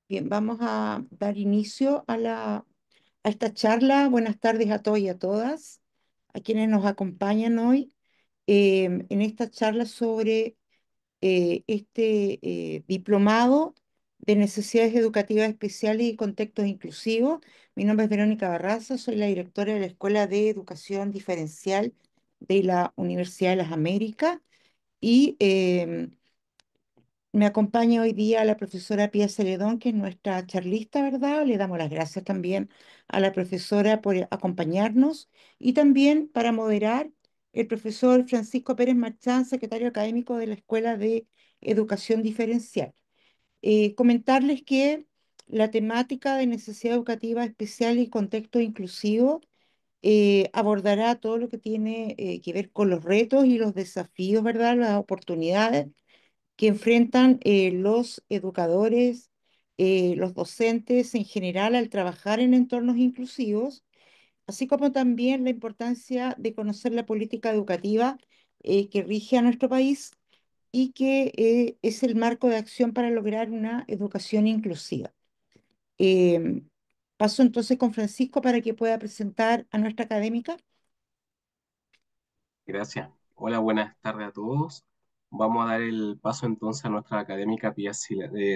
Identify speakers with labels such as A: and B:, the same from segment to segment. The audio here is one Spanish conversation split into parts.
A: Bien, vamos a dar inicio a esta charla. Buenas tardes a todos y a todas, a quienes nos acompañan hoy en esta charla sobre este diplomado de necesidades educativas especiales y contextos inclusivos. Mi nombre es Verónica Barraza, soy la directora de la Escuela de Educación Diferencial de la Universidad de las Américas y me acompaña hoy día la profesora Pía Celedón, que es nuestra charlista, ¿verdad? Le damos las gracias también a la profesora por acompañarnos y también para moderar el profesor Francisco Pérez Marchán, secretario académico de la Escuela de Educación Diferencial. Comentarles que la temática de necesidad educativa especial y contexto inclusivo abordará todo lo que tiene que ver con los retos y los desafíos, ¿verdad? Las oportunidades que enfrentan los educadores, los docentes en general al trabajar en entornos inclusivos, así como también la importancia de conocer la política educativa que rige a nuestro país y que es el marco de acción para lograr una educación inclusiva. Em, Paso entonces con Francisco para que pueda presentar a nuestra académica.
B: Gracias. Hola, buenas tardes a todos. Vamos a dar el paso entonces a nuestra académica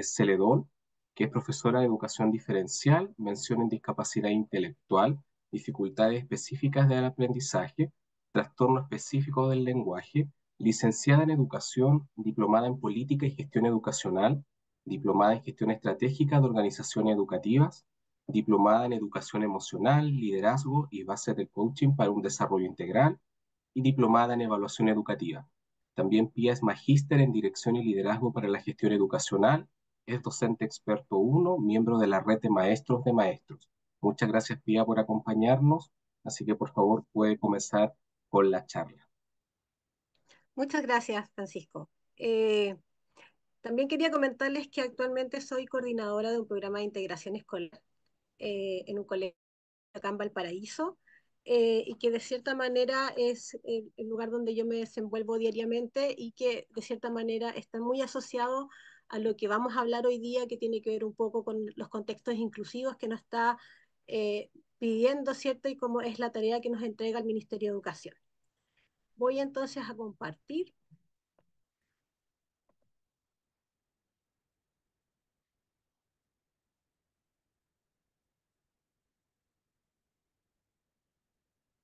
B: Celedón, que es profesora de educación diferencial, mención en discapacidad intelectual, dificultades específicas del aprendizaje, trastorno específico del lenguaje, licenciada en educación, diplomada en política y gestión educacional, diplomada en gestión estratégica de organizaciones educativas, diplomada en educación emocional, liderazgo y bases del coaching para un desarrollo integral y diplomada en evaluación educativa. También Pía es magíster en dirección y liderazgo para la gestión educacional, es docente experto 1, miembro de la red de maestros de maestros. Muchas gracias, Pía, por acompañarnos, así que por favor puede comenzar con la charla.
C: Muchas gracias, Francisco. Eh, También quería comentarles que actualmente soy coordinadora de un programa de integración escolar en un colegio acá en Valparaíso, y que de cierta manera es el lugar donde yo me desenvuelvo diariamente y que de cierta manera está muy asociado a lo que vamos a hablar hoy día, que tiene que ver un poco con los contextos inclusivos que nos está pidiendo, ¿cierto? Y cómo es la tarea que nos entrega el Ministerio de Educación. Voy entonces a compartir.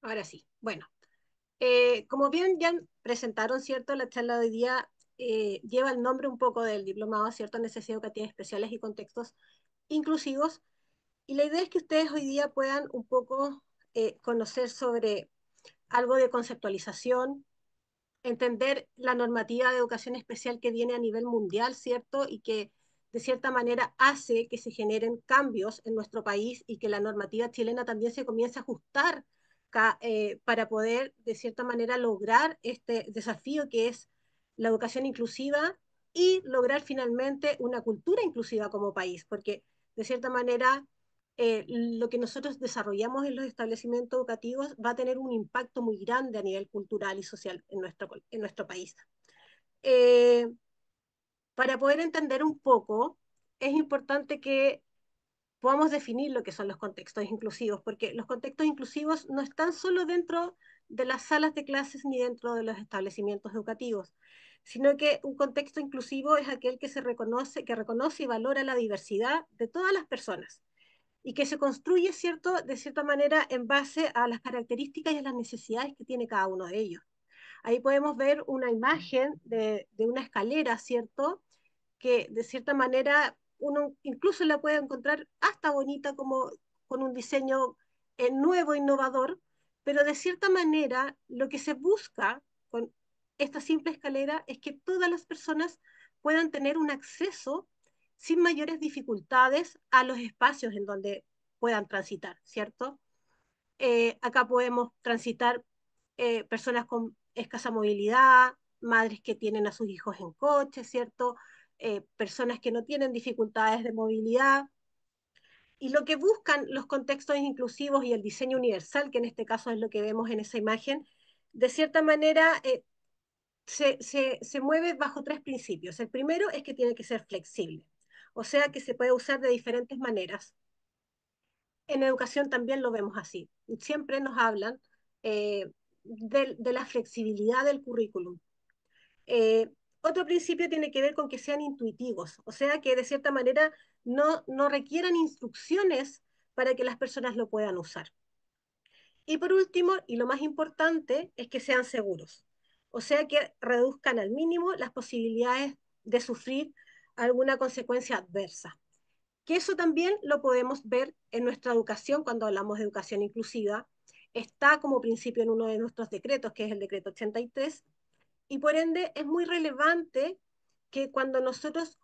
C: Ahora sí. Bueno, como bien ya presentaron, ¿cierto? La charla de hoy día lleva el nombre un poco del diplomado, ¿cierto? Necesidades educativas especiales y contextos inclusivos. Y la idea es que ustedes hoy día puedan un poco conocer sobre algo de conceptualización, entender la normativa de educación especial que viene a nivel mundial, ¿cierto? Y que de cierta manera hace que se generen cambios en nuestro país y que la normativa chilena también se comience a ajustar para poder de cierta manera lograr este desafío que es la educación inclusiva y lograr finalmente una cultura inclusiva como país, porque de cierta manera lo que nosotros desarrollamos en los establecimientos educativos va a tener un impacto muy grande a nivel cultural y social en nuestro país. Eh, para poder entender un poco, es importante que podamos definir lo que son los contextos inclusivos, porque los contextos inclusivos no están solo dentro de las salas de clases ni dentro de los establecimientos educativos, sino que un contexto inclusivo es aquel que reconoce y valora la diversidad de todas las personas y que se construye, ¿cierto?, de cierta manera en base a las características y a las necesidades que tiene cada uno de ellos. Ahí podemos ver una imagen de una escalera, ¿cierto?, que de cierta manera uno incluso la puede encontrar hasta bonita como con un diseño nuevo, innovador, pero de cierta manera lo que se busca con esta simple escalera es que todas las personas puedan tener un acceso sin mayores dificultades a los espacios en donde puedan transitar, ¿cierto? Acá podemos transitar personas con escasa movilidad, madres que tienen a sus hijos en coche, ¿cierto? Personas que no tienen dificultades de movilidad. Y lo que buscan los contextos inclusivos y el diseño universal, que en este caso es lo que vemos en esa imagen, de cierta manera se mueve bajo tres principios. El primero es que tiene que ser flexible. o sea que se puede usar de diferentes maneras. En educación también lo vemos así. Siempre nos hablan de la flexibilidad del currículum. Eh, Otro principio tiene que ver con que sean intuitivos, o sea que de cierta manera no requieran instrucciones para que las personas lo puedan usar. Y por último, y lo más importante, es que sean seguros, o sea que reduzcan al mínimo las posibilidades de sufrir alguna consecuencia adversa. Que eso también lo podemos ver en nuestra educación cuando hablamos de educación inclusiva. Está como principio en uno de nuestros decretos, que es el decreto 83, y por ende es muy relevante que cuando nosotros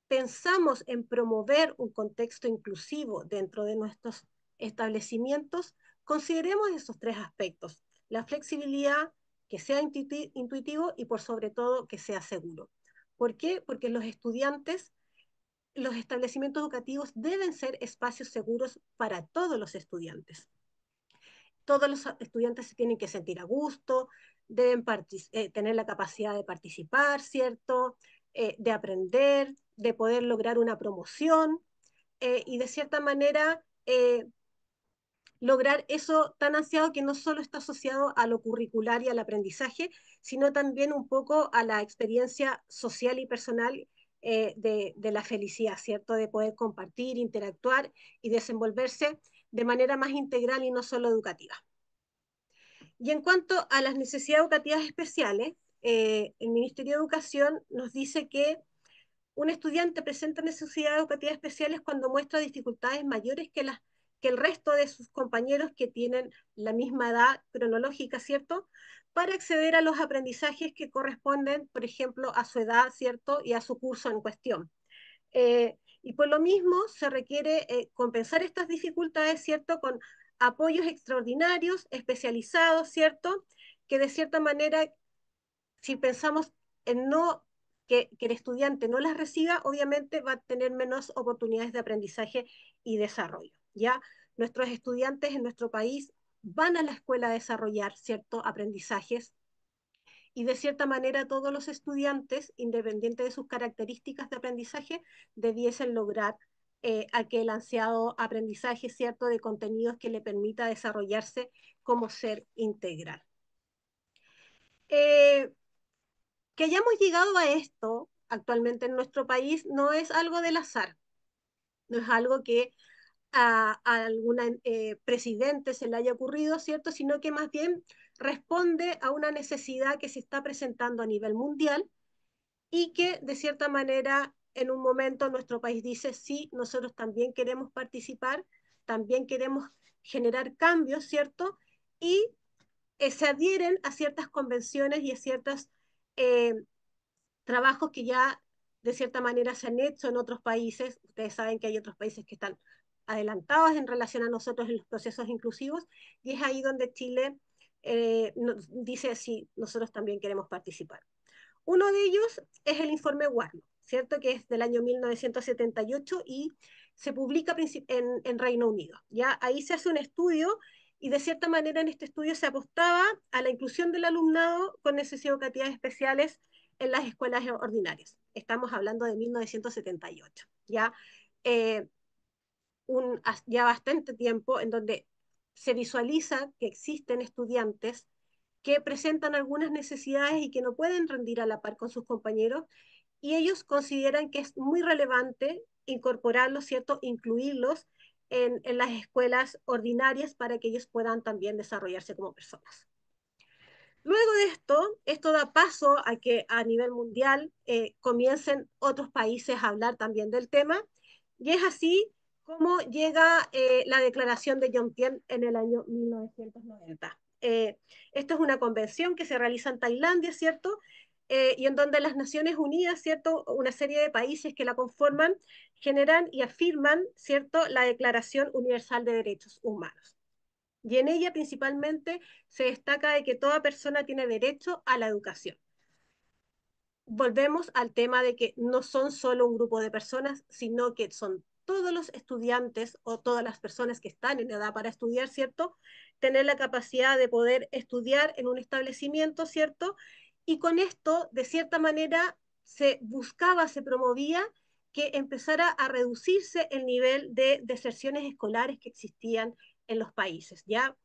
C: pensamos en promover un contexto inclusivo dentro de nuestros establecimientos, consideremos esos tres aspectos: la flexibilidad, que sea intuitivo y por sobre todo que sea seguro. ¿Por qué? Porque los establecimientos educativos deben ser espacios seguros para todos los estudiantes. Todos los estudiantes se tienen que sentir a gusto, deben tener la capacidad de participar, ¿cierto? De aprender, de poder lograr una promoción y de cierta manera lograr eso tan ansiado que no solo está asociado a lo curricular y al aprendizaje, sino también un poco a la experiencia social y personal de la felicidad, ¿cierto? De poder compartir, interactuar y desenvolverse de manera más integral y no solo educativa. Y en cuanto a las necesidades educativas especiales, el Ministerio de Educación nos dice que un estudiante presenta necesidades educativas especiales cuando muestra dificultades mayores que el resto de sus compañeros que tienen la misma edad cronológica, ¿cierto? Para acceder a los aprendizajes que corresponden, por ejemplo, a su edad, ¿cierto? Y a su curso en cuestión. Y por lo mismo se requiere compensar estas dificultades, ¿cierto? Con apoyos extraordinarios, especializados, ¿cierto? Que de cierta manera, si pensamos en que el estudiante no las reciba, obviamente va a tener menos oportunidades de aprendizaje y desarrollo, ¿ya? Nuestros estudiantes en nuestro país van a la escuela a desarrollar, ¿cierto? Aprendizajes y de cierta manera todos los estudiantes, independiente de sus características de aprendizaje, debiesen lograr aquel ansiado aprendizaje, ¿cierto?, de contenidos que le permita desarrollarse como ser integral. Eh, que hayamos llegado a esto actualmente en nuestro país no es algo del azar, no es algo que a alguna presidente se le haya ocurrido, ¿cierto? Sino que más bien responde a una necesidad que se está presentando a nivel mundial y que de cierta manera en un momento nuestro país dice, sí, nosotros también queremos participar, también queremos generar cambios, ¿cierto? Y se adhieren a ciertas convenciones y a ciertos eh, trabajos que ya de cierta manera se han hecho en otros países. Ustedes saben que hay otros países que están adelantados en relación a nosotros en los procesos inclusivos y es ahí donde Chile dice, sí, nosotros también queremos participar. Uno de ellos es el informe Warnock, ¿cierto? Que es del año 1978 y se publica en Reino Unido. ¿Ya? Ahí se hace un estudio y de cierta manera en este estudio se apostaba a la inclusión del alumnado con necesidades educativas especiales en las escuelas ordinarias. Estamos hablando de 1978, ¿ya? Eh, ya bastante tiempo en donde se visualiza que existen estudiantes que presentan algunas necesidades y que no pueden rendir a la par con sus compañeros, y ellos consideran que es muy relevante incorporarlos, ¿cierto? Incluirlos en las escuelas ordinarias para que ellos puedan también desarrollarse como personas. Luego de esto da paso a que a nivel mundial comiencen otros países a hablar también del tema, y es así como llega la declaración de Yomtien en el año 1990. Esto es una convención que se realiza en Tailandia, ¿cierto? Y en donde las Naciones Unidas, ¿cierto? Una serie de países que la conforman generan y afirman, ¿cierto? La Declaración Universal de Derechos Humanos. Y en ella principalmente se destaca de que toda persona tiene derecho a la educación. Volvemos al tema de que no son solo un grupo de personas, sino que son todos los estudiantes o todas las personas que están en edad para estudiar, ¿cierto? Tener la capacidad de poder estudiar en un establecimiento, ¿cierto? Y con esto, de cierta manera, se buscaba, se promovía que empezara a reducirse el nivel de deserciones escolares que existían en los países. Ya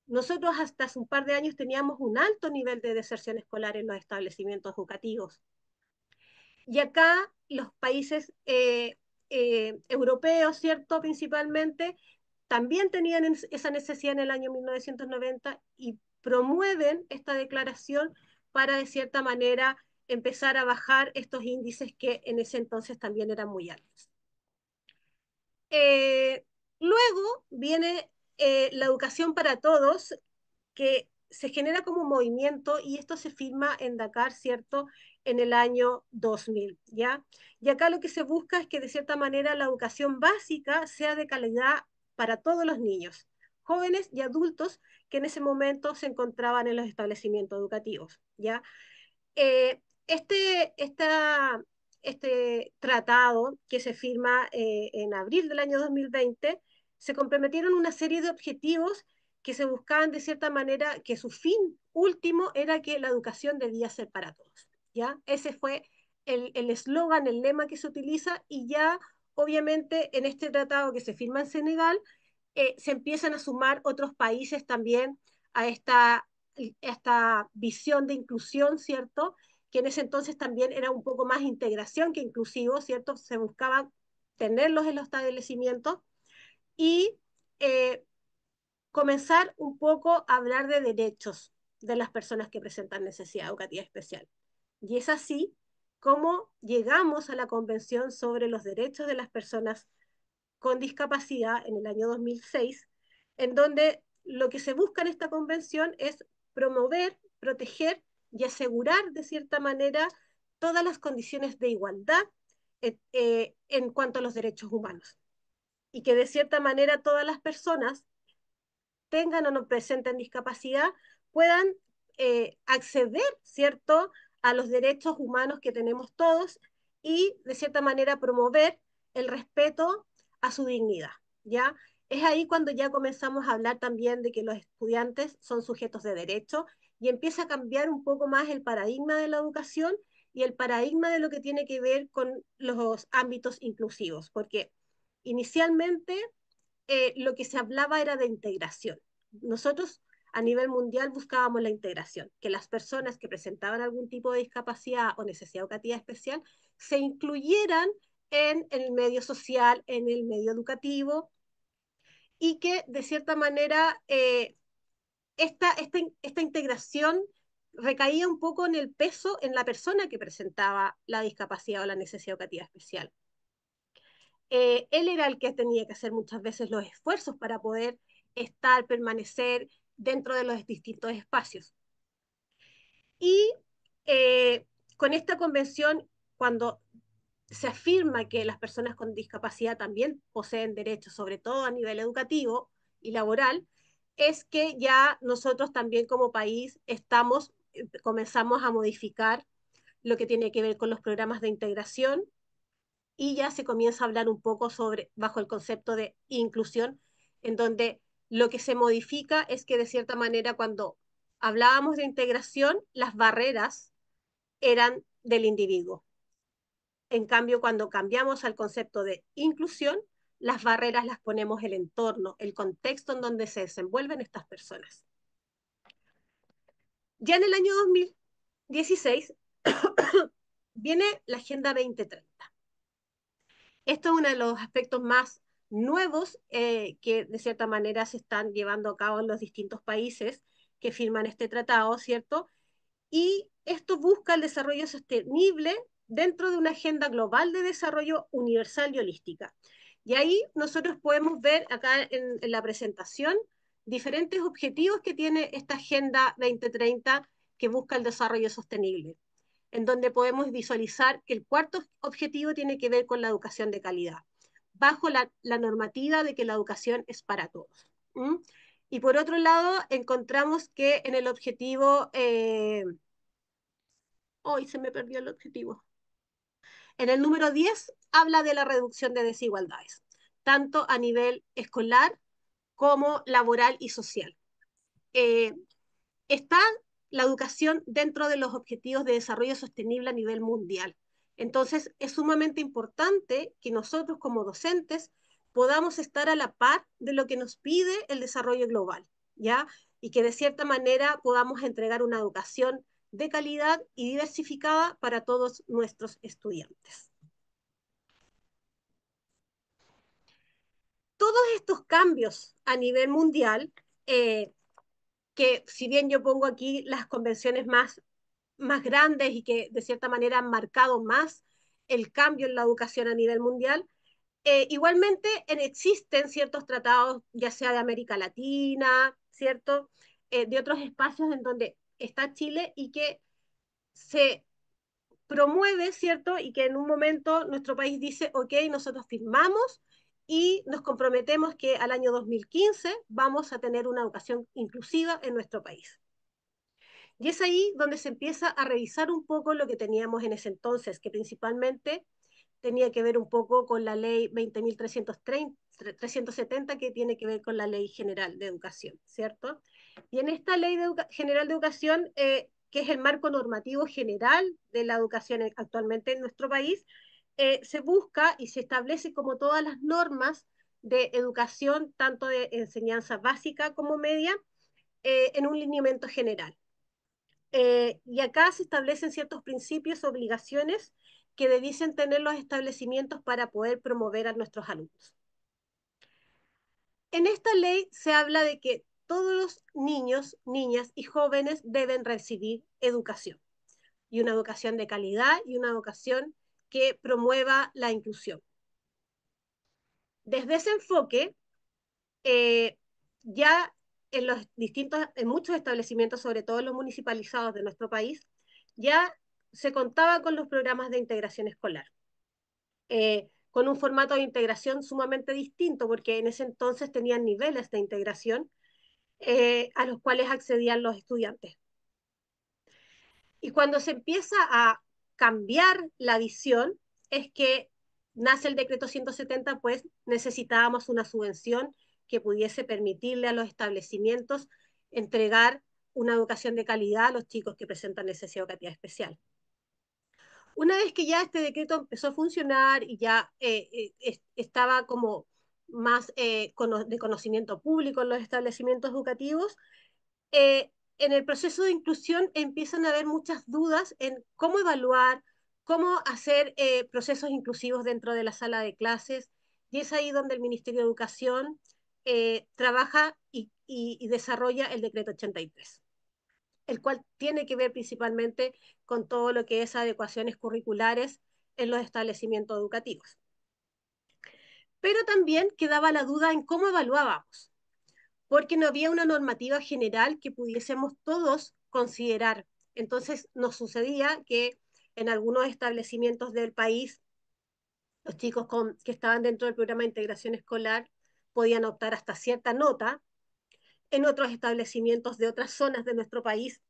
C: nosotros hasta hace un par de años teníamos un alto nivel de deserción escolar en los establecimientos educativos. Y acá los países europeos, ¿cierto? Principalmente, también tenían esa necesidad en el año 1990 y promueven esta declaración para, de cierta manera, empezar a bajar estos índices que en ese entonces también eran muy altos. Luego viene la educación para todos, que se genera como un movimiento y esto se firma en Dakar, ¿cierto? En el año 2000, ¿ya? Y acá lo que se busca es que de cierta manera la educación básica sea de calidad para todos los niños, jóvenes y adultos que en ese momento se encontraban en los establecimientos educativos, ¿ya? Eh, este, esta, este tratado que se firma en abril del año 2020 se comprometieron una serie de objetivos que se buscaban de cierta manera, que su fin último era que la educación debía ser para todos. ¿Ya? Ese fue el eslogan, el lema que se utiliza y ya obviamente en este tratado que se firma en Senegal se empiezan a sumar otros países también a esta visión de inclusión, ¿cierto? Que en ese entonces también era un poco más integración que inclusivo, ¿cierto? Se buscaba tenerlos en los establecimientos y eh, comenzar un poco a hablar de derechos de las personas que presentan necesidad educativa especial. Y es así como llegamos a la Convención sobre los Derechos de las Personas con Discapacidad en el año 2006, en donde lo que se busca en esta convención es promover, proteger y asegurar de cierta manera todas las condiciones de igualdad en cuanto a los derechos humanos. Y que de cierta manera todas las personas tengan o no presenten discapacidad, puedan acceder, ¿cierto?, a los derechos humanos que tenemos todos y, de cierta manera, promover el respeto a su dignidad, ¿ya? Es ahí cuando ya comenzamos a hablar también de que los estudiantes son sujetos de derecho y empieza a cambiar un poco más el paradigma de la educación y el paradigma de lo que tiene que ver con los ámbitos inclusivos, porque inicialmente lo que se hablaba era de integración. Nosotros a nivel mundial buscábamos la integración, que las personas que presentaban algún tipo de discapacidad o necesidad educativa especial se incluyeran en el medio social, en el medio educativo, y que de cierta manera esta integración recaía un poco en el peso en la persona que presentaba la discapacidad o la necesidad educativa especial. Él era el que tenía que hacer muchas veces los esfuerzos para poder estar, permanecer dentro de los distintos espacios. Y eh, con esta convención, cuando se afirma que las personas con discapacidad también poseen derechos, sobre todo a nivel educativo y laboral, es que ya nosotros también como país comenzamos a modificar lo que tiene que ver con los programas de integración y ya se comienza a hablar un poco sobre, bajo el concepto de inclusión, en donde lo que se modifica es que de cierta manera cuando hablábamos de integración, las barreras eran del individuo. En cambio, cuando cambiamos al concepto de inclusión, las barreras las ponemos el entorno, el contexto en donde se desenvuelven estas personas. Ya en el año 2016 viene la Agenda 2030. Esto es uno de los aspectos más nuevos que de cierta manera se están llevando a cabo en los distintos países que firman este tratado, ¿cierto? Y esto busca el desarrollo sostenible dentro de una agenda global de desarrollo universal y holística. Y ahí nosotros podemos ver acá en la presentación diferentes objetivos que tiene esta Agenda 2030 que busca el desarrollo sostenible, en donde podemos visualizar que el cuarto objetivo tiene que ver con la educación de calidad, bajo la normativa de que la educación es para todos. ¿Mm? Y por otro lado, encontramos que en el objetivo, hoy se me perdió el objetivo, en el número 10 habla de la reducción de desigualdades, tanto a nivel escolar como laboral y social. Eh, está la educación dentro de los objetivos de desarrollo sostenible a nivel mundial. Entonces, es sumamente importante que nosotros como docentes podamos estar a la par de lo que nos pide el desarrollo global, ¿ya? Y que de cierta manera podamos entregar una educación de calidad y diversificada para todos nuestros estudiantes. Todos estos cambios a nivel mundial, que si bien yo pongo aquí las convenciones más grandes y que de cierta manera han marcado más el cambio en la educación a nivel mundial, igualmente existen ciertos tratados, ya sea de América Latina, ¿cierto? De otros espacios en donde está Chile y que se promueve, ¿cierto? Y que en un momento nuestro país dice, ok, nosotros firmamos y nos comprometemos que al año 2015 vamos a tener una educación inclusiva en nuestro país. Y es ahí donde se empieza a revisar un poco lo que teníamos en ese entonces, que principalmente tenía que ver un poco con la ley 20.370, que tiene que ver con la ley general de educación, ¿cierto? Y en esta ley general de educación, que es el marco normativo general de la educación actualmente en nuestro país, se busca y se establece como todas las normas de educación, tanto de enseñanza básica como media, en un lineamiento general. Y acá se establecen ciertos principios, obligaciones que debiesen tener los establecimientos para poder promover a nuestros alumnos. En esta ley se habla de que todos los niños, niñas y jóvenes deben recibir educación, y una educación de calidad y una educación que promueva la inclusión. Desde ese enfoque, eh, ya en muchos establecimientos, sobre todo en los municipalizados de nuestro país, ya se contaba con los programas de integración escolar, con un formato de integración sumamente distinto, porque en ese entonces tenían niveles de integración a los cuales accedían los estudiantes. Y cuando se empieza a cambiar la visión, es que nace el decreto 170, pues necesitábamos una subvención que pudiese permitirle a los establecimientos entregar una educación de calidad a los chicos que presentan necesidad educativa especial. Una vez que ya este decreto empezó a funcionar y ya estaba como más de conocimiento público en los establecimientos educativos, en el proceso de inclusión empiezan a haber muchas dudas en cómo evaluar, cómo hacer procesos inclusivos dentro de la sala de clases, y es ahí donde el Ministerio de Educación trabaja y desarrolla el decreto 83, el cual tiene que ver principalmente con todo lo que es adecuaciones curriculares en los establecimientos educativos. Pero también quedaba la duda en cómo evaluábamos, porque no había una normativa general que pudiésemos todos considerar. Entonces nos sucedía que en algunos establecimientos del país, los chicos que estaban dentro del programa de integración escolar podían optar hasta cierta nota, en otros establecimientos de otras zonas de nuestro país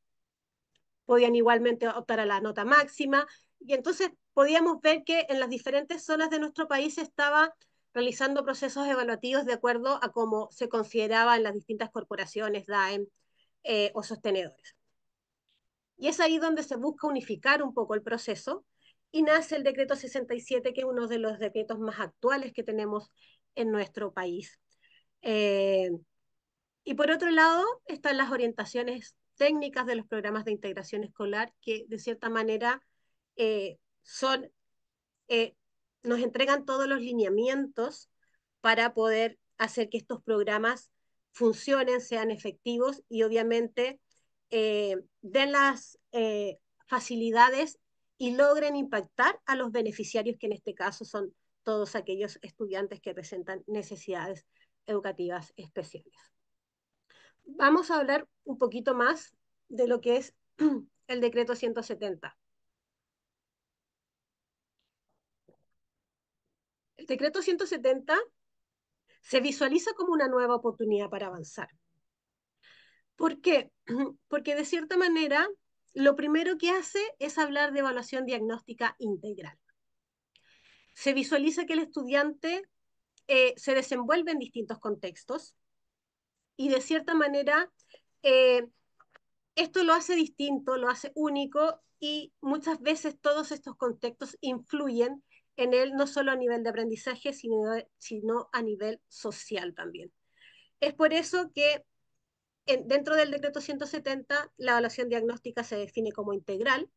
C: podían igualmente optar a la nota máxima, y entonces podíamos ver que en las diferentes zonas de nuestro país se estaba realizando procesos evaluativos de acuerdo a cómo se consideraba en las distintas corporaciones, DAEM o sostenedores. Y es ahí donde se busca unificar un poco el proceso y nace el decreto 67, que es uno de los decretos más actuales que tenemos en nuestro país. Eh, y por otro lado, están las orientaciones técnicas de los programas de integración escolar, que de cierta manera son, eh, nos entregan todos los lineamientos para poder hacer que estos programas funcionen, sean efectivos y obviamente den las facilidades y logren impactar a los beneficiarios, que en este caso son todos aquellos estudiantes que presentan necesidades educativas especiales. Vamos a hablar un poquito más de lo que es el decreto 170. El decreto 170 se visualiza como una nueva oportunidad para avanzar. ¿Por qué? Porque de cierta manera lo primero que hace es hablar de evaluación diagnóstica integral. Se visualiza que el estudiante se desenvuelve en distintos contextos y de cierta manera eh, Esto lo hace distinto, lo hace único y muchas veces todos estos contextos influyen en él no solo a nivel de aprendizaje, sino a nivel social también. Es por eso que dentro del decreto 170 la evaluación diagnóstica se define como integral,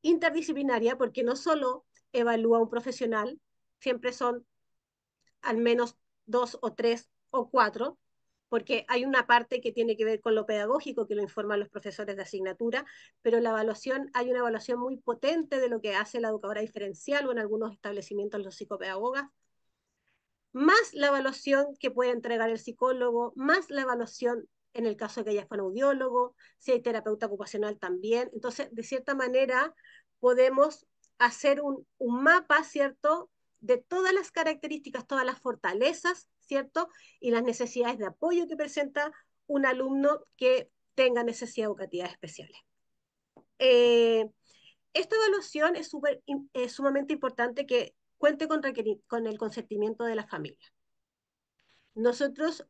C: interdisciplinaria, porque no solo evalúa un profesional, siempre son al menos dos o tres o cuatro, porque hay una parte que tiene que ver con lo pedagógico, que lo informan los profesores de asignatura, pero la evaluación, hay una evaluación muy potente de lo que hace la educadora diferencial o en algunos establecimientos los psicopedagogas, más la evaluación que puede entregar el psicólogo, más la evaluación en el caso de que haya fonoaudiólogo, si hay terapeuta ocupacional también. Entonces, de cierta manera, podemos hacer un mapa, ¿cierto?, de todas las características, todas las fortalezas, ¿cierto?, y las necesidades de apoyo que presenta un alumno que tenga necesidades educativas especiales. Eh, esta evaluación es sumamente importante que cuente con el consentimiento de la familia. Nosotros,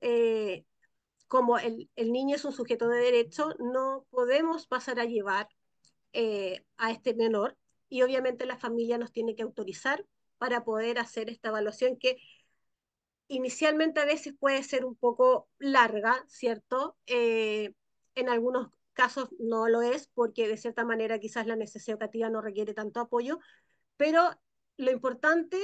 C: como el niño es un sujeto de derecho, no podemos pasar a llevar a este menor y obviamente la familia nos tiene que autorizar para poder hacer esta evaluación que inicialmente a veces puede ser un poco larga, ¿cierto? En algunos casos no lo es porque de cierta manera quizás la necesidad educativa no requiere tanto apoyo, pero lo importante,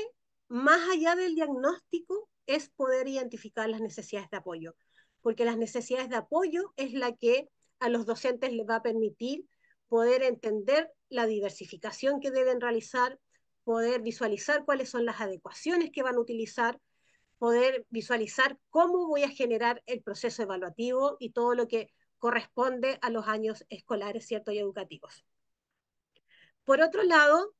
C: más allá del diagnóstico, es poder identificar las necesidades de apoyo, porque las necesidades de apoyo es la que a los docentes les va a permitir poder entender la diversificación que deben realizar, poder visualizar cuáles son las adecuaciones que van a utilizar, poder visualizar cómo voy a generar el proceso evaluativo y todo lo que corresponde a los años escolares, ¿cierto? Y educativos. Por otro lado,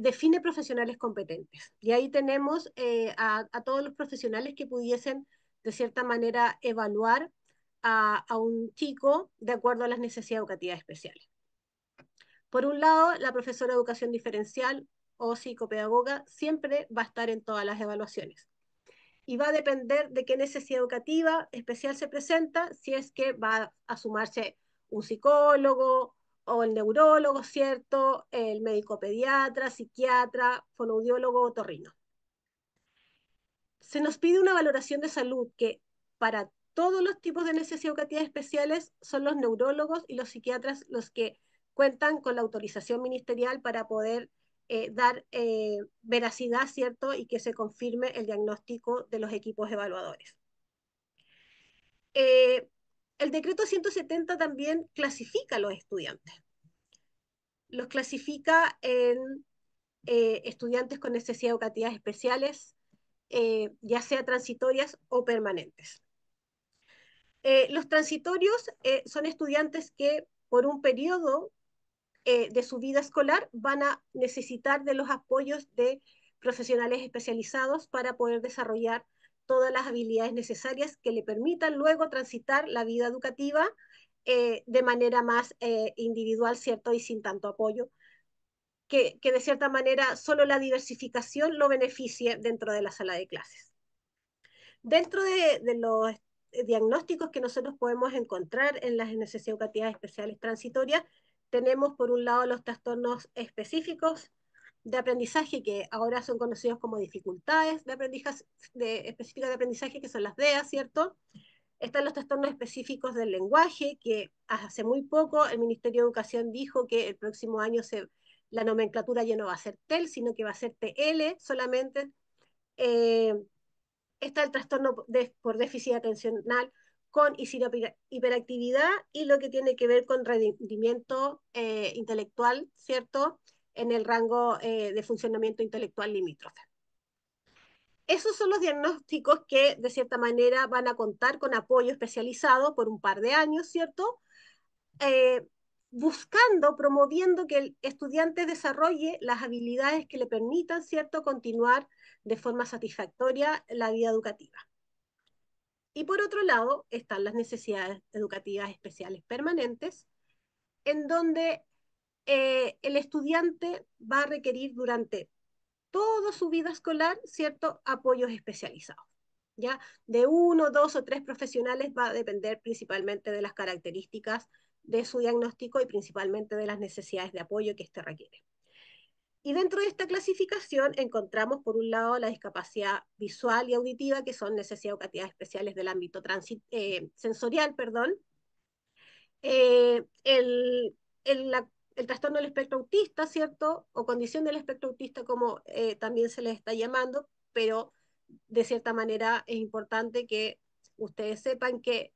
C: define profesionales competentes. Y ahí tenemos a todos los profesionales que pudiesen, de cierta manera, evaluar a un chico de acuerdo a las necesidades educativas especiales. Por un lado, la profesora de educación diferencial o psicopedagoga siempre va a estar en todas las evaluaciones. Y va a depender de qué necesidad educativa especial se presenta, si es que va a sumarse un psicólogo o el neurólogo, ¿cierto? El médico pediatra, psiquiatra, fonoaudiólogo o torrino. Se nos pide una valoración de salud que para todos los tipos de necesidades educativas especiales son los neurólogos y los psiquiatras los que cuentan con la autorización ministerial para poder dar veracidad, ¿cierto? Y que se confirme el diagnóstico de los equipos evaluadores. Eh, el decreto 170 también clasifica a los estudiantes. Los clasifica en estudiantes con necesidades educativas especiales, ya sea transitorias o permanentes. Los transitorios son estudiantes que por un periodo de su vida escolar van a necesitar de los apoyos de profesionales especializados para poder desarrollar todas las habilidades necesarias que le permitan luego transitar la vida educativa de manera más individual, ¿cierto? Y sin tanto apoyo, que de cierta manera solo la diversificación lo beneficie dentro de la sala de clases. Dentro de los diagnósticos que nosotros podemos encontrar en las necesidades educativas especiales transitorias, tenemos por un lado los trastornos específicos de aprendizaje, que ahora son conocidos como dificultades de aprendizaje, específicas de aprendizaje, que son las DEA, ¿cierto? Están los trastornos específicos del lenguaje, que hace muy poco el Ministerio de Educación dijo que el próximo año la nomenclatura ya no va a ser TEL, sino que va a ser TL solamente. Eh, Está el trastorno por déficit atencional con hiperactividad y lo que tiene que ver con rendimiento intelectual, ¿cierto? En el rango de funcionamiento intelectual limítrofe. Esos son los diagnósticos que de cierta manera van a contar con apoyo especializado por un par de años, ¿cierto? Eh, Buscando, promoviendo que el estudiante desarrolle las habilidades que le permitan, ¿cierto?, continuar de forma satisfactoria la vida educativa. Y por otro lado, están las necesidades educativas especiales permanentes, en donde el estudiante va a requerir durante toda su vida escolar, ¿cierto?, apoyos especializados. ¿ya? De uno, dos o tres profesionales va a depender principalmente de las características de su diagnóstico y principalmente de las necesidades de apoyo que éste requiere. Y dentro de esta clasificación encontramos, por un lado, la discapacidad visual y auditiva, que son necesidades educativas especiales del ámbito sensorial, perdón. El trastorno del espectro autista, ¿cierto? O condición del espectro autista, como también se les está llamando, pero de cierta manera es importante que ustedes sepan que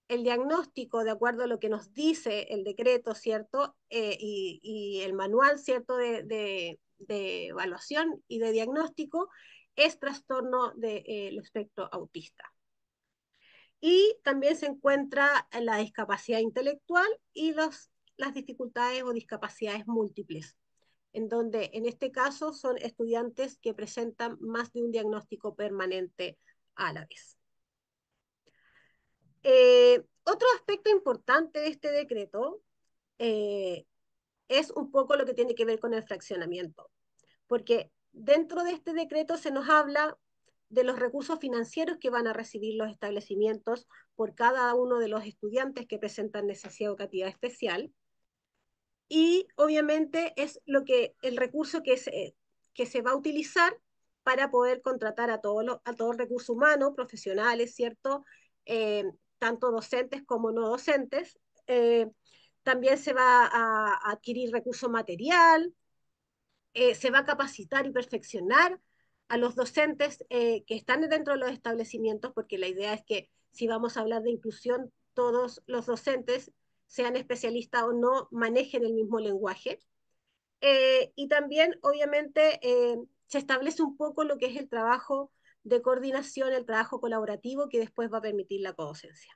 C: el diagnóstico, de acuerdo a lo que nos dice el decreto, ¿cierto? Y el manual, ¿cierto? De evaluación y de diagnóstico, es trastorno del espectro autista. Y también se encuentra la discapacidad intelectual y las dificultades o discapacidades múltiples, en donde en este caso son estudiantes que presentan más de un diagnóstico permanente a la vez. Otro aspecto importante de este decreto eh, es un poco lo que tiene que ver con el fraccionamiento, porque dentro de este decreto se nos habla de los recursos financieros que van a recibir los establecimientos por cada uno de los estudiantes que presentan necesidad educativa especial, y obviamente es el recurso que se va a utilizar para poder contratar a todo el recurso humano, profesionales, ¿cierto? Eh, Tanto docentes como no docentes. También se va a adquirir recurso material, se va a capacitar y perfeccionar a los docentes que están dentro de los establecimientos, porque la idea es que si vamos a hablar de inclusión, todos los docentes, sean especialistas o no, manejen el mismo lenguaje. Y también, obviamente, se establece un poco lo que es el trabajo de coordinación, el trabajo colaborativo que después va a permitir la codocencia.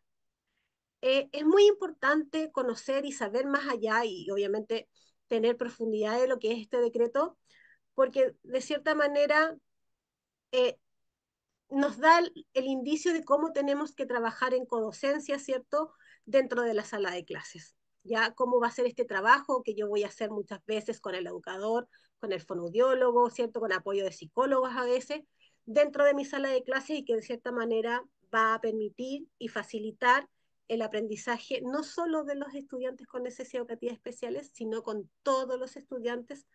C: Es muy importante conocer y saber más allá y obviamente tener profundidad de lo que es este decreto, porque de cierta manera eh, nos da el indicio de cómo tenemos que trabajar en codocencia, ¿cierto? Dentro de la sala de clases. Ya cómo va a ser este trabajo que yo voy a hacer muchas veces con el educador, con el fonoaudiólogo, ¿cierto? Con apoyo de psicólogos a veces, dentro de mi sala de clases y que de cierta manera va a permitir y facilitar el aprendizaje no solo de los estudiantes con necesidades educativas especiales, sino con todos los estudiantes,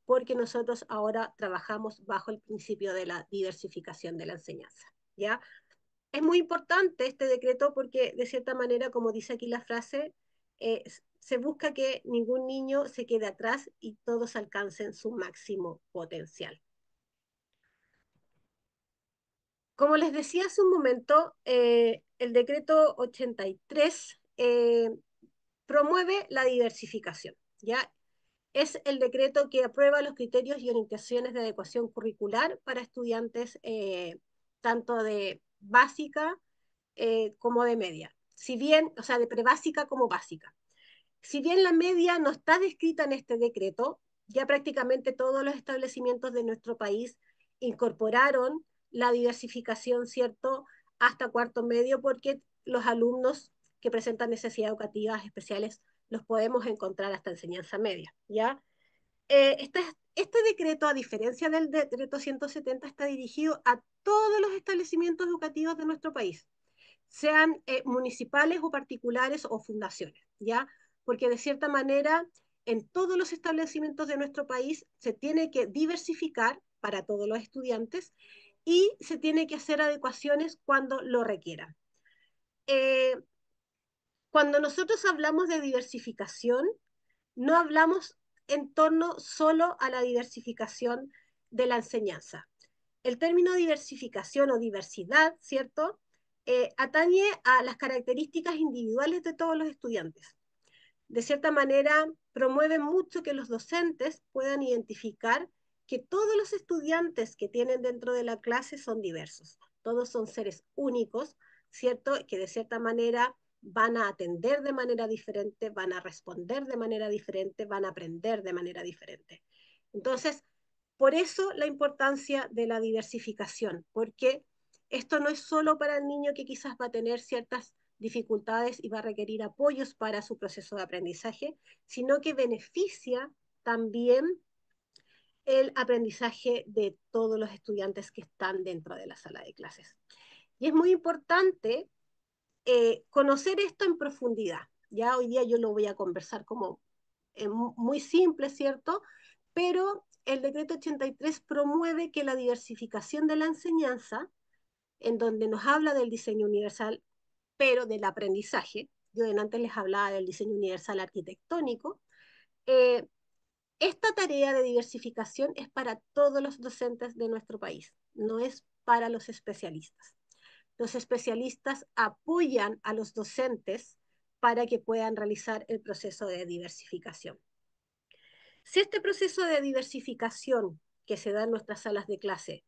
C: porque nosotros ahora trabajamos bajo el principio de la diversificación de la enseñanza, ¿ya? Es muy importante este decreto porque, de cierta manera, como dice aquí la frase, se busca que ningún niño se quede atrás y todos alcancen su máximo potencial. Como les decía hace un momento, el decreto 83 promueve la diversificación, ¿ya? Es el decreto que aprueba los criterios y orientaciones de adecuación curricular para estudiantes tanto de básica como de media. Si bien, o sea, de prebásica como básica. Si bien la media no está descrita en este decreto, ya prácticamente todos los establecimientos de nuestro país incorporaron la diversificación, ¿cierto?, hasta cuarto medio, porque los alumnos que presentan necesidades educativas especiales los podemos encontrar hasta enseñanza media, ¿ya? Este decreto, a diferencia del decreto 170, está dirigido a todos los establecimientos educativos de nuestro país, sean municipales o particulares o fundaciones, ¿ya? Porque de cierta manera, en todos los establecimientos de nuestro país se tiene que diversificar para todos los estudiantes y se tiene que hacer adecuaciones cuando lo requieran. Eh, Cuando nosotros hablamos de diversificación, no hablamos en torno solo a la diversificación de la enseñanza. El término diversificación o diversidad, ¿cierto? Atañe a las características individuales de todos los estudiantes. De cierta manera, promueve mucho que los docentes puedan identificar que todos los estudiantes que tienen dentro de la clase son diversos. Todos son seres únicos, ¿cierto? Que de cierta manera van a atender de manera diferente, van a responder de manera diferente, van a aprender de manera diferente. Entonces, por eso la importancia de la diversificación, porque esto no es solo para el niño que quizás va a tener ciertas dificultades y va a requerir apoyos para su proceso de aprendizaje, sino que beneficia también el aprendizaje de todos los estudiantes que están dentro de la sala de clases. Y es muy importante conocer esto en profundidad. Ya hoy día yo lo voy a conversar como muy simple, ¿cierto? Pero el decreto 83 promueve que la diversificación de la enseñanza, en donde nos habla del diseño universal, pero del aprendizaje, yo antes les hablaba del diseño universal arquitectónico, eh, esta tarea de diversificación es para todos los docentes de nuestro país, no es para los especialistas. Los especialistas apoyan a los docentes para que puedan realizar el proceso de diversificación. Si este proceso de diversificación que se da en nuestras salas de clase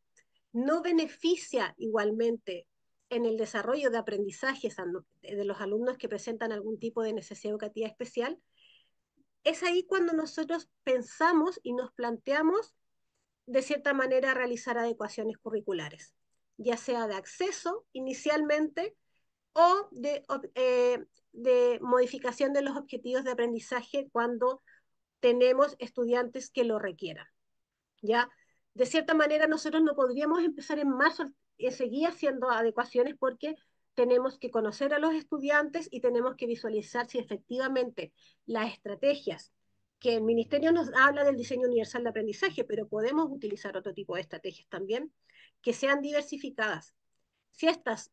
C: no beneficia igualmente en el desarrollo de aprendizajes de los alumnos que presentan algún tipo de necesidad educativa especial, es ahí cuando nosotros pensamos y nos planteamos de cierta manera realizar adecuaciones curriculares, ya sea de acceso inicialmente o de modificación de los objetivos de aprendizaje cuando tenemos estudiantes que lo requieran. ¿Ya? De cierta manera, nosotros no podríamos empezar en marzo y seguir haciendo adecuaciones porque tenemos que conocer a los estudiantes y tenemos que visualizar si efectivamente las estrategias que el ministerio nos habla del diseño universal de aprendizaje, pero podemos utilizar otro tipo de estrategias también, que sean diversificadas. Si estas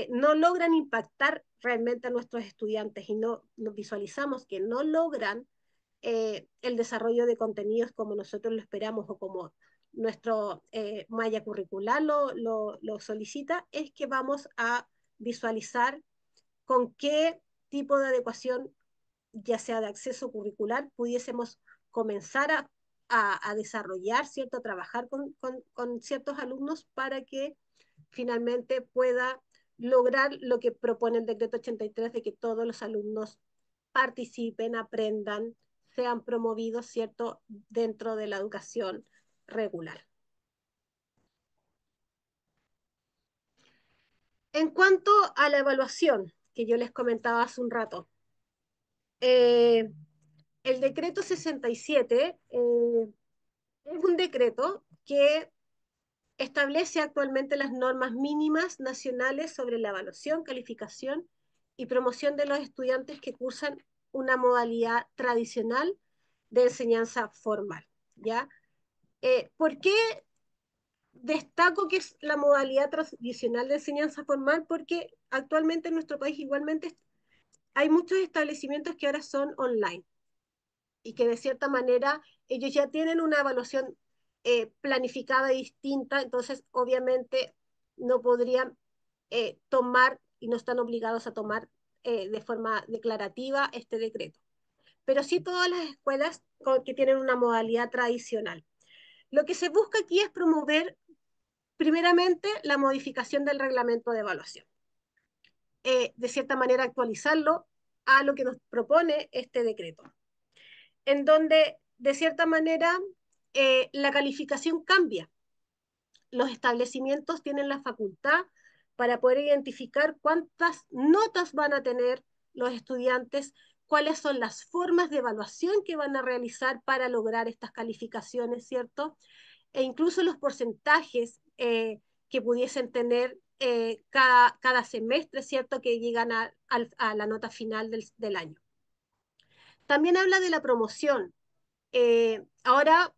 C: no logran impactar realmente a nuestros estudiantes y no visualizamos que no logran el desarrollo de contenidos como nosotros lo esperamos o como nuestro malla curricular lo solicita, es que vamos a visualizar con qué tipo de adecuación, ya sea de acceso curricular, pudiésemos comenzar a desarrollar, ¿cierto? A trabajar con ciertos alumnos para que finalmente pueda lograr lo que propone el decreto 83 de que todos los alumnos participen, aprendan, sean promovidos, ¿cierto?, dentro de la educación regular. En cuanto a la evaluación, que yo les comentaba hace un rato, eh, el decreto 67 es un decreto que establece actualmente las normas mínimas nacionales sobre la evaluación, calificación y promoción de los estudiantes que cursan una modalidad tradicional de enseñanza formal, ¿ya? ¿Por qué destaco que es la modalidad tradicional de enseñanza formal? Porque actualmente en nuestro país igualmente hay muchos establecimientos que ahora son online y que de cierta manera ellos ya tienen una evaluación planificada y distinta, entonces obviamente no podrían tomar y no están obligados a tomar de forma declarativa este decreto. Pero sí todas las escuelas que tienen una modalidad tradicional. Lo que se busca aquí es promover primeramente la modificación del reglamento de evaluación. De cierta manera actualizarlo a lo que nos propone este decreto, en donde de cierta manera la calificación cambia. Los establecimientos tienen la facultad para poder identificar cuántas notas van a tener los estudiantes, cuáles son las formas de evaluación que van a realizar para lograr estas calificaciones, ¿cierto? E incluso los porcentajes que pudiesen tener cada semestre, ¿cierto? Que llegan a la nota final del año. También habla de la promoción. Ahora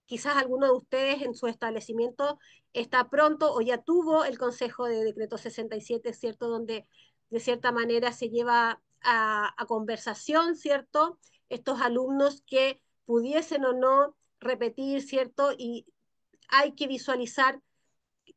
C: quizás alguno de ustedes en su establecimiento está pronto o ya tuvo el Consejo de Decreto 67, ¿cierto? Donde de cierta manera se lleva a conversación, ¿cierto? Estos alumnos que pudiesen o no repetir, ¿cierto? Y hay que visualizar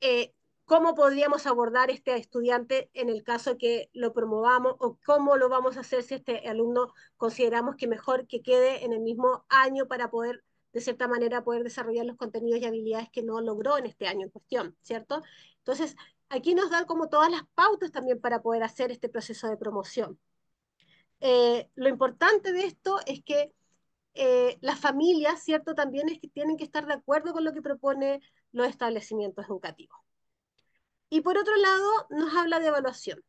C: eh, cómo podríamos abordar este estudiante en el caso que lo promovamos o cómo lo vamos a hacer si este alumno consideramos que mejor que quede en el mismo año para poder, de cierta manera, poder desarrollar los contenidos y habilidades que no logró en este año en cuestión, ¿cierto? Entonces, aquí nos dan como todas las pautas también para poder hacer este proceso de promoción. Lo importante de esto es que las familias, ¿cierto? También es que tienen que estar de acuerdo con lo que propone los establecimientos educativos. Y por otro lado, nos habla de evaluación.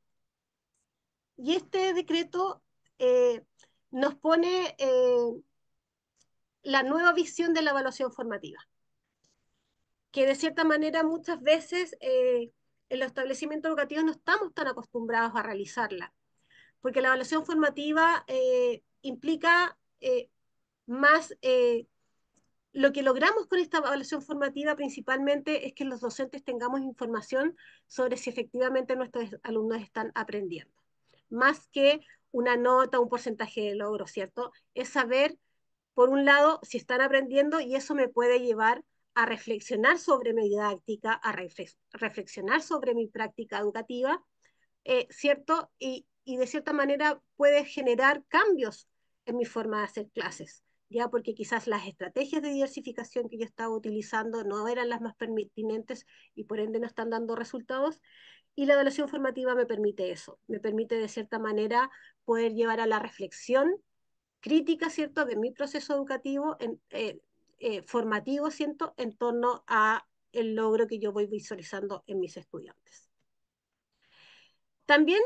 C: Y este decreto nos pone la nueva visión de la evaluación formativa, que de cierta manera muchas veces en los establecimientos educativos no estamos tan acostumbrados a realizarla, porque la evaluación formativa implica más lo que logramos con esta evaluación formativa principalmente es que los docentes tengamos información sobre si efectivamente nuestros alumnos están aprendiendo. Más que una nota, un porcentaje de logro, ¿cierto? Es saber, por un lado, si están aprendiendo y eso me puede llevar a reflexionar sobre mi didáctica, a reflexionar sobre mi práctica educativa, ¿cierto? Y de cierta manera puede generar cambios en mi forma de hacer clases, ya porque quizás las estrategias de diversificación que yo estaba utilizando no eran las más pertinentes y por ende no están dando resultados. Y la evaluación formativa me permite eso, me permite de cierta manera poder llevar a la reflexión crítica, ¿cierto?, de mi proceso educativo formativo, ¿cierto?, en torno a el logro que yo voy visualizando en mis estudiantes. También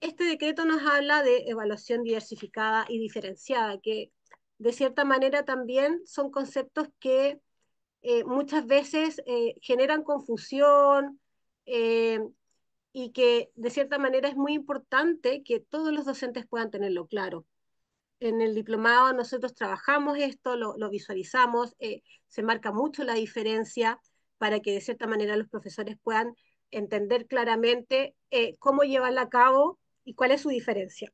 C: este decreto nos habla de evaluación diversificada y diferenciada, que de cierta manera también son conceptos que muchas veces generan confusión eh, y que de cierta manera es muy importante que todos los docentes puedan tenerlo claro. En el diplomado nosotros trabajamos esto, lo visualizamos, se marca mucho la diferencia para que de cierta manera los profesores puedan entender claramente cómo llevarla a cabo y cuál es su diferencia.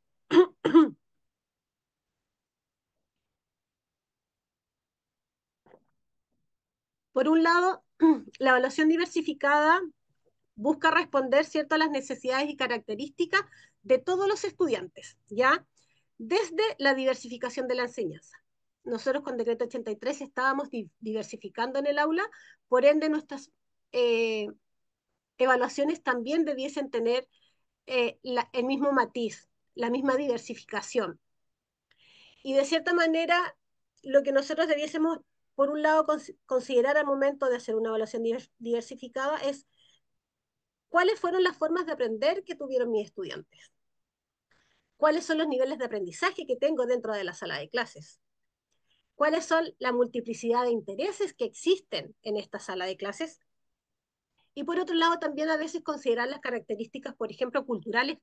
C: Por un lado, la evaluación diversificada busca responder, ¿cierto?, a las necesidades y características de todos los estudiantes, ¿ya? Desde la diversificación de la enseñanza. Nosotros con Decreto 83 estábamos diversificando en el aula, por ende nuestras eh, evaluaciones también debiesen tener el mismo matiz, la misma diversificación. Y de cierta manera, lo que nosotros debiésemos, por un lado, considerar al momento de hacer una evaluación diversificada es cuáles fueron las formas de aprender que tuvieron mis estudiantes, cuáles son los niveles de aprendizaje que tengo dentro de la sala de clases, cuáles son la multiplicidad de intereses que existen en esta sala de clases. Y por otro lado, también a veces considerar las características, por ejemplo, culturales,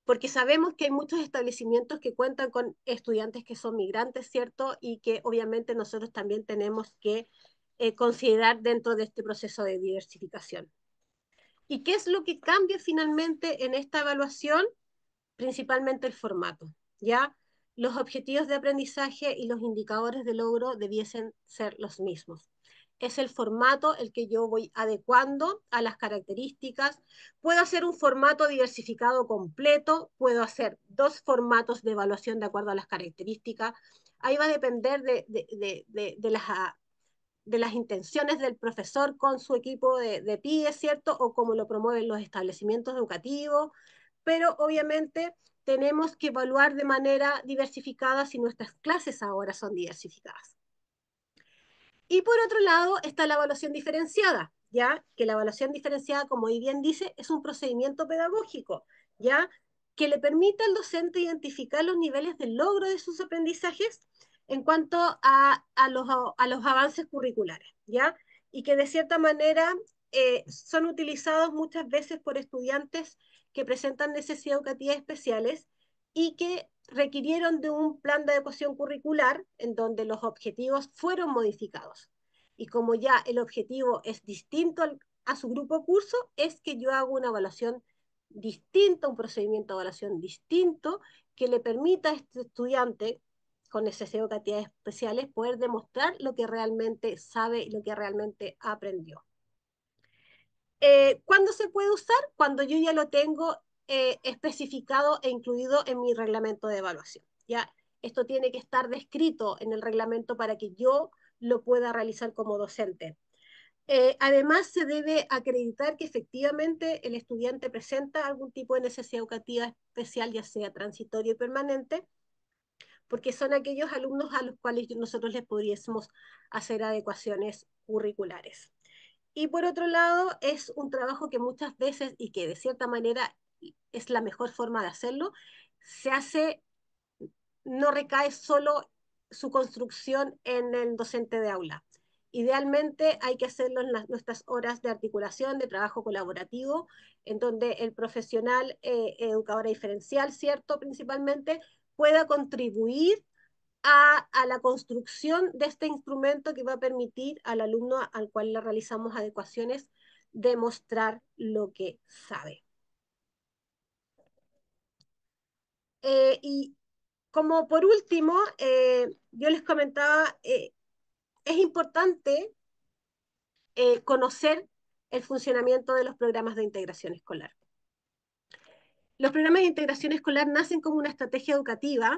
C: porque sabemos que hay muchos establecimientos que cuentan con estudiantes que son migrantes, ¿cierto? Y que obviamente nosotros también tenemos que considerar dentro de este proceso de diversificación. ¿Y qué es lo que cambia finalmente en esta evaluación? Principalmente el formato, ¿ya? Los objetivos de aprendizaje y los indicadores de logro debiesen ser los mismos. Es el formato el que yo voy adecuando a las características. Puedo hacer un formato diversificado completo, puedo hacer dos formatos de evaluación de acuerdo a las características. Ahí va a depender de las intenciones del profesor con su equipo de PIE, ¿cierto? O cómo lo promueven los establecimientos educativos, pero obviamente tenemos que evaluar de manera diversificada si nuestras clases ahora son diversificadas. Y por otro lado está la evaluación diferenciada, ¿ya? Que la evaluación diferenciada, como bien dice, es un procedimiento pedagógico, ¿ya? Que le permite al docente identificar los niveles de logro de sus aprendizajes en cuanto a los avances curriculares, ¿ya? Y que de cierta manera son utilizados muchas veces por estudiantes que presentan necesidades educativas especiales y que requirieron de un plan de adecuación curricular en donde los objetivos fueron modificados. Y como ya el objetivo es distinto a su grupo curso, es que yo hago una evaluación distinta, un procedimiento de evaluación distinto que le permita a este estudiante con necesidades educativas especiales poder demostrar lo que realmente sabe y lo que realmente aprendió. ¿Cuándo se puede usar? Cuando yo ya lo tengo especificado e incluido en mi reglamento de evaluación. ¿Ya? Esto tiene que estar descrito en el reglamento para que yo lo pueda realizar como docente. Además, se debe acreditar que efectivamente el estudiante presenta algún tipo de necesidad educativa especial, ya sea transitorio y permanente, porque son aquellos alumnos a los cuales nosotros les pudiésemos hacer adecuaciones curriculares. Y por otro lado, es un trabajo que muchas veces, y que de cierta manera es la mejor forma de hacerlo, se hace, no recae solo su construcción en el docente de aula. Idealmente hay que hacerlo en nuestras horas de articulación, de trabajo colaborativo, en donde el profesional educadora diferencial, ¿cierto? Principalmente pueda contribuir a la construcción de este instrumento que va a permitir al alumno al cual le realizamos adecuaciones demostrar lo que sabe. Y como por último, yo les comentaba, es importante conocer el funcionamiento de los programas de integración escolar. Los programas de integración escolar nacen como una estrategia educativa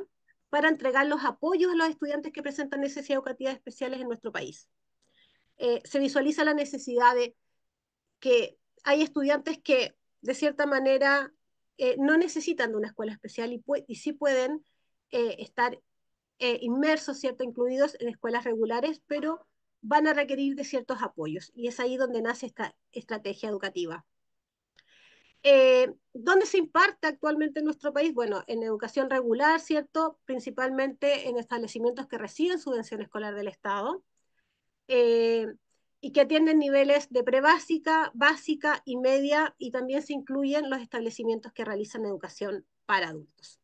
C: para entregar los apoyos a los estudiantes que presentan necesidades educativas especiales en nuestro país. Se visualiza la necesidad de que hay estudiantes que de cierta manera no necesitan de una escuela especial y sí pueden estar inmersos, ¿cierto? Incluidos en escuelas regulares, pero van a requerir de ciertos apoyos. Y es ahí donde nace esta estrategia educativa. ¿Dónde se imparte actualmente en nuestro país? Bueno, en educación regular, ¿cierto? Principalmente en establecimientos que reciben subvención escolar del Estado eh, y que atienden niveles de prebásica, básica y media, y también se incluyen los establecimientos que realizan educación para adultos.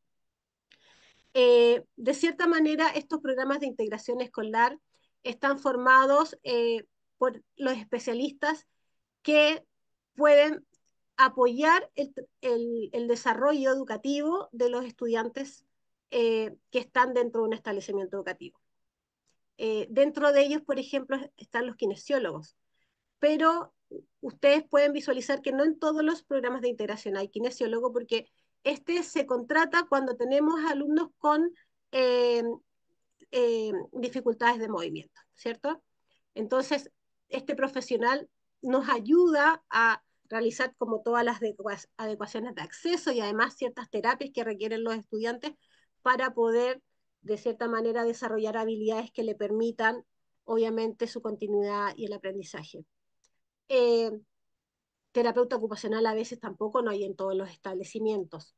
C: De cierta manera, estos programas de integración escolar están formados por los especialistas que pueden apoyar el desarrollo educativo de los estudiantes que están dentro de un establecimiento educativo. Dentro de ellos, por ejemplo, están los kinesiólogos, pero ustedes pueden visualizar que no en todos los programas de integración hay kinesiólogo porque este se contrata cuando tenemos alumnos con eh, dificultades de movimiento, ¿cierto? Entonces, este profesional nos ayuda a realizar como todas las adecuaciones de acceso y además ciertas terapias que requieren los estudiantes para poder, de cierta manera, desarrollar habilidades que le permitan, obviamente, su continuidad y el aprendizaje. Eh, Terapeuta ocupacional a veces tampoco no hay en todos los establecimientos.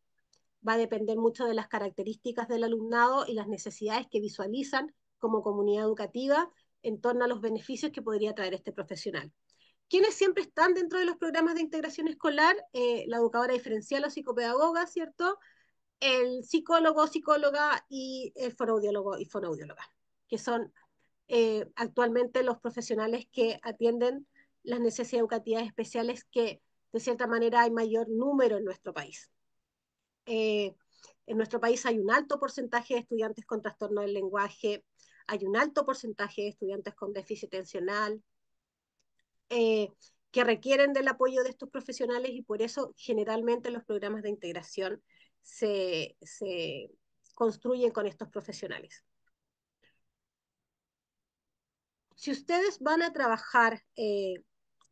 C: Va a depender mucho de las características del alumnado y las necesidades que visualizan como comunidad educativa en torno a los beneficios que podría traer este profesional. ¿Quiénes siempre están dentro de los programas de integración escolar? La educadora diferencial o psicopedagoga, ¿cierto? El psicólogo, psicóloga y el fonoaudiólogo y fonoaudióloga, que son actualmente los profesionales que atienden las necesidades educativas especiales que de cierta manera hay mayor número en nuestro país. Eh, en nuestro país hay un alto porcentaje de estudiantes con trastorno del lenguaje, hay un alto porcentaje de estudiantes con déficit atencional, eh, que requieren del apoyo de estos profesionales y por eso generalmente los programas de integración se construyen con estos profesionales. Si ustedes van a trabajar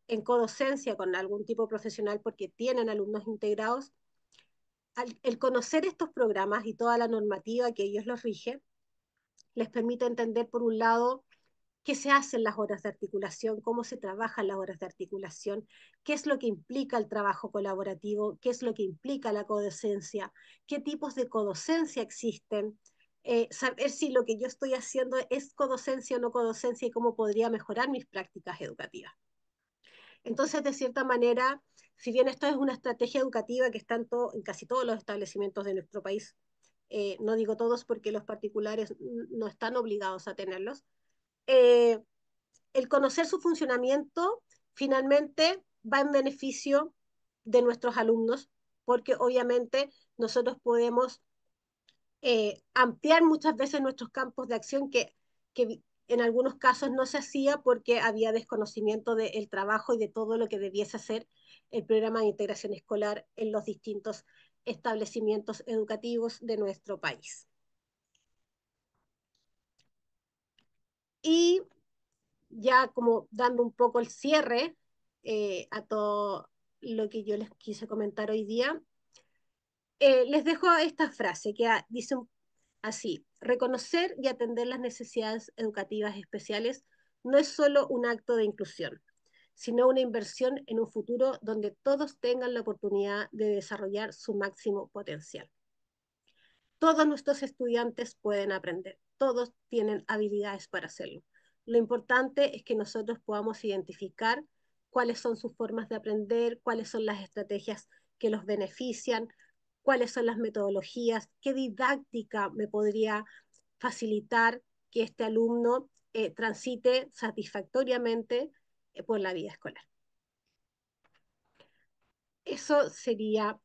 C: en codocencia con algún tipo profesional porque tienen alumnos integrados, el conocer estos programas y toda la normativa que ellos los rige, les permite entender, por un lado, qué se hacen las horas de articulación, cómo se trabajan las horas de articulación, qué es lo que implica el trabajo colaborativo, qué es lo que implica la codocencia, qué tipos de codocencia existen, saber si lo que yo estoy haciendo es codocencia o no codocencia y cómo podría mejorar mis prácticas educativas. Entonces, de cierta manera, si bien esto es una estrategia educativa que está en casi todos los establecimientos de nuestro país, no digo todos porque los particulares no están obligados a tenerlos, eh, el conocer su funcionamiento finalmente va en beneficio de nuestros alumnos, porque obviamente nosotros podemos ampliar muchas veces nuestros campos de acción que en algunos casos no se hacía porque había desconocimiento del trabajo y de todo lo que debiese hacer el programa de integración escolar en los distintos establecimientos educativos de nuestro país. Y ya como dando un poco el cierre a todo lo que yo les quise comentar hoy día, les dejo esta frase que dice así: reconocer y atender las necesidades educativas especiales no es solo un acto de inclusión, sino una inversión en un futuro donde todos tengan la oportunidad de desarrollar su máximo potencial. Todos nuestros estudiantes pueden aprender, todos tienen habilidades para hacerlo. Lo importante es que nosotros podamos identificar cuáles son sus formas de aprender, cuáles son las estrategias que los benefician, cuáles son las metodologías, qué didáctica me podría facilitar que este alumno transite satisfactoriamente por la vida escolar. Eso sería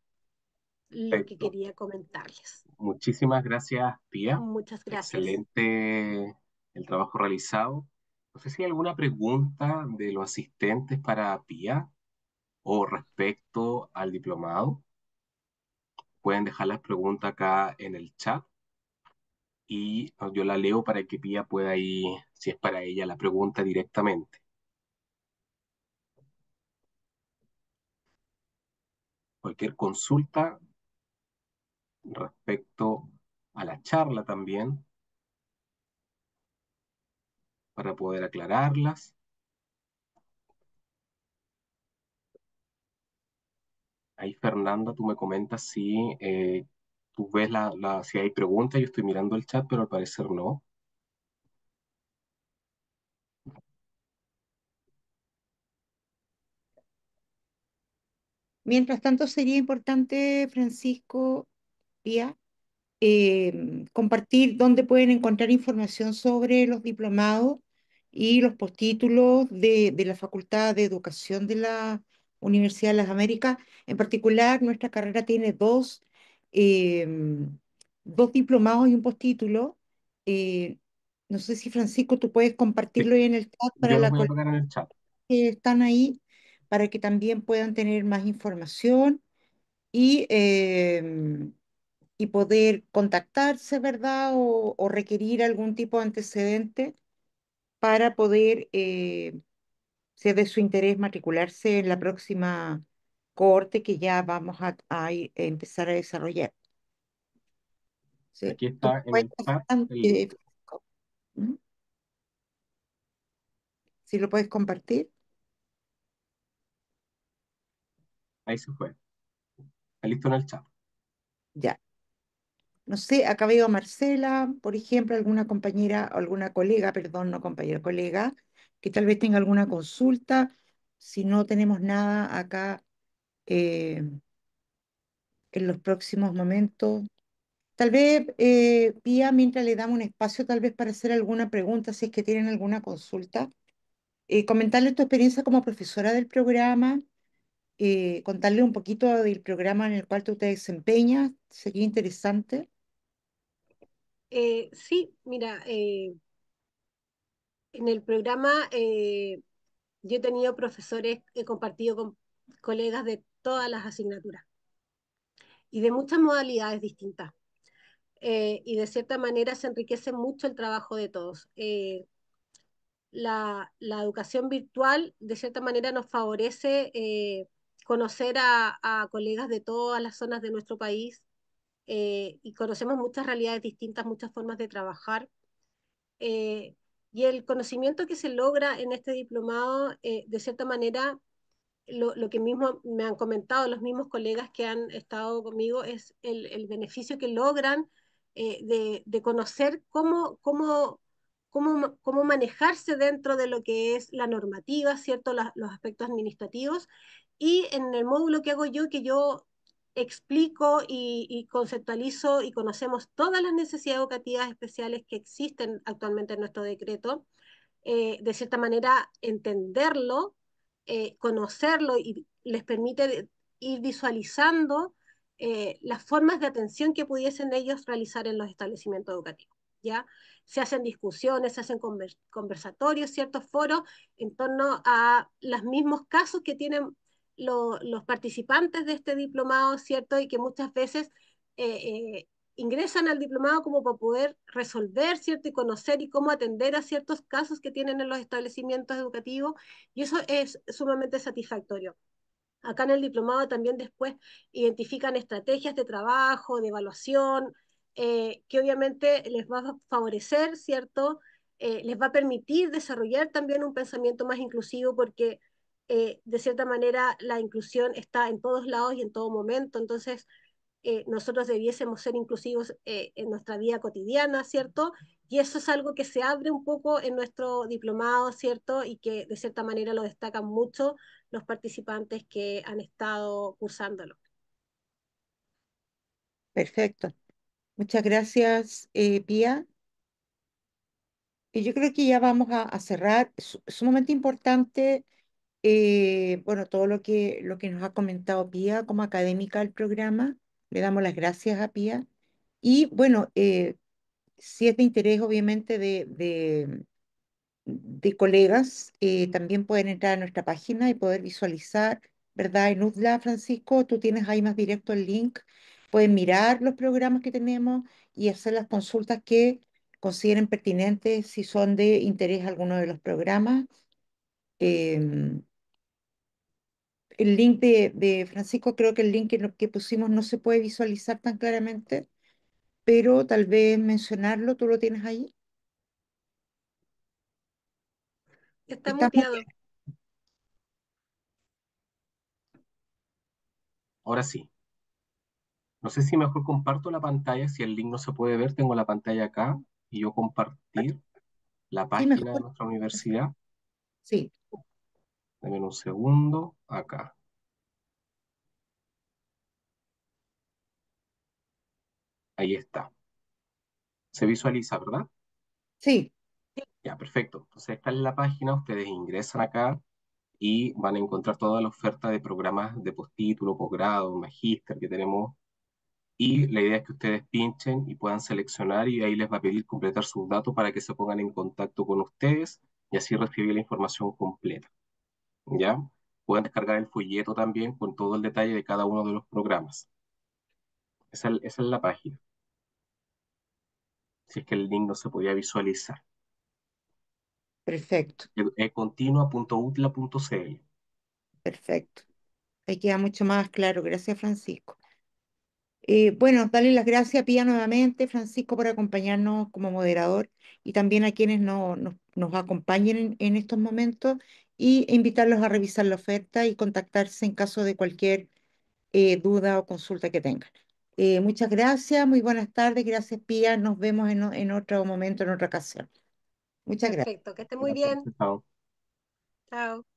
C: lo que
B: Perfecto.
C: quería comentarles.
B: Muchísimas gracias, Pía.
C: Muchas gracias.
B: Excelente el trabajo realizado. No sé si hay alguna pregunta de los asistentes para Pía o respecto al diplomado. Pueden dejar las preguntas acá en el chat y yo la leo para que Pía pueda ir, si es para ella, la pregunta directamente. Cualquier consulta respecto a la charla también, para poder aclararlas. Ahí, Fernanda, tú me comentas si tú ves si hay preguntas. Yo estoy mirando el chat, pero al parecer no.
A: Mientras tanto, sería importante, Francisco, Pía, compartir dónde pueden encontrar información sobre los diplomados y los postítulos de la Facultad de Educación de la Universidad de las Américas. En particular, nuestra carrera tiene dos diplomados y un postítulo. Eh, no sé si, Francisco, tú puedes
B: Sí,
A: compartirlo ahí en el chat para
B: yo los
A: la
B: voy a
A: colega
B: pegar en el chat.
A: que están ahí, para que también puedan tener más información y y poder contactarse, ¿verdad? O requerir algún tipo de antecedente para poder, si es de su interés, matricularse en la próxima cohorte que ya vamos a empezar a desarrollar. ¿Sí?
B: Aquí
A: ¿Tú
B: está en
A: puedes,
B: el chat el link.
A: ¿Mm? ¿Sí lo puedes compartir?
B: Ahí se fue. Está listo en el chat.
A: Ya. No sé, acá veo a Marcela, por ejemplo, alguna compañera, o alguna colega, perdón, no compañera, colega, que tal vez tenga alguna consulta. Si no tenemos nada acá eh, en los próximos momentos, tal vez, Pía, mientras le damos un espacio, tal vez para hacer alguna pregunta, si es que tienen alguna consulta, comentarle tu experiencia como profesora del programa, contarle un poquito del programa en el cual tú te desempeñas, sería interesante.
C: Sí, mira, en el programa yo he tenido profesores, he compartido con colegas de todas las asignaturas y de muchas modalidades distintas. Y de cierta manera se enriquece mucho el trabajo de todos. La educación virtual de cierta manera nos favorece conocer a colegas de todas las zonas de nuestro país y conocemos muchas realidades distintas, muchas formas de trabajar. Eh, y el conocimiento que se logra en este diplomado, de cierta manera, lo que mismo me han comentado los mismos colegas que han estado conmigo es el beneficio que logran de conocer cómo manejarse dentro de lo que es la normativa, ¿cierto? Los aspectos administrativos. Y en el módulo que hago yo, que yo explico y conceptualizo y conocemos todas las necesidades educativas especiales que existen actualmente en nuestro decreto, de cierta manera entenderlo, conocerlo y les permite ir visualizando las formas de atención que pudiesen ellos realizar en los establecimientos educativos. ¿Ya? Se hacen discusiones, se hacen conversatorios, ciertos foros en torno a los mismos casos que tienen los participantes de este diplomado, ¿cierto? Y que muchas veces ingresan al diplomado como para poder resolver, ¿cierto? Y conocer y cómo atender a ciertos casos que tienen en los establecimientos educativos, y eso es sumamente satisfactorio. Acá en el diplomado también después identifican estrategias de trabajo, de evaluación, que obviamente les va a favorecer, ¿cierto? Les va a permitir desarrollar también un pensamiento más inclusivo porque de cierta manera la inclusión está en todos lados y en todo momento, entonces nosotros debiésemos ser inclusivos en nuestra vida cotidiana, ¿cierto? Y eso es algo que se abre un poco en nuestro diplomado, ¿cierto? Y que de cierta manera lo destacan mucho los participantes que han estado cursándolo.
A: Perfecto. Muchas gracias, Pía. Y yo creo que ya vamos a cerrar. Es sumamente importante, bueno, todo lo que nos ha comentado Pía como académica del programa. Le damos las gracias a Pía. Y bueno, si es de interés, obviamente, de colegas, también pueden entrar a nuestra página y poder visualizar, ¿verdad? En UDLA, Francisco, tú tienes ahí más directo el link. Pueden mirar los programas que tenemos y hacer las consultas que consideren pertinentes si son de interés alguno de los programas. Em, el link de Francisco, creo que el link que pusimos no se puede visualizar tan claramente, pero tal vez mencionarlo, ¿tú lo tienes ahí?
C: Está
A: Está muy
C: muteado.
B: Ahora sí. No sé si mejor comparto la pantalla, si el link no se puede ver, tengo la pantalla acá y yo
A: bien.
B: compartir la
A: Sí,
B: página de
A: mejor.
B: nuestra universidad.
A: Sí,
B: Dame un segundo, acá. Ahí está. Se visualiza, ¿verdad?
A: sí,
B: Ya, perfecto. Entonces, esta es la página, ustedes ingresan acá y van a encontrar toda la oferta de programas de postítulo, posgrado, magíster que tenemos. Y la idea es que ustedes pinchen y puedan seleccionar y ahí les va a pedir completar sus datos para que se pongan en contacto con ustedes y así recibir la información completa. ¿Ya? Pueden descargar el folleto también con todo el detalle de cada uno de los programas. Esa es la página, si es que el link no se podía visualizar.
A: perfecto,
B: Continua.utla.cl.
A: perfecto. Ahí queda mucho más claro. Gracias, Francisco. Bueno, darle las gracias a Pía nuevamente, Francisco, por acompañarnos como moderador y también a quienes nos acompañen en estos momentos y invitarlos a revisar la oferta y contactarse en caso de cualquier duda o consulta que tengan. Muchas gracias, muy buenas tardes, gracias Pía, nos vemos en otro momento, en otra ocasión. Muchas gracias.
C: Perfecto, que esté muy
B: Gracias.
C: bien.
B: Chao.
C: Chao.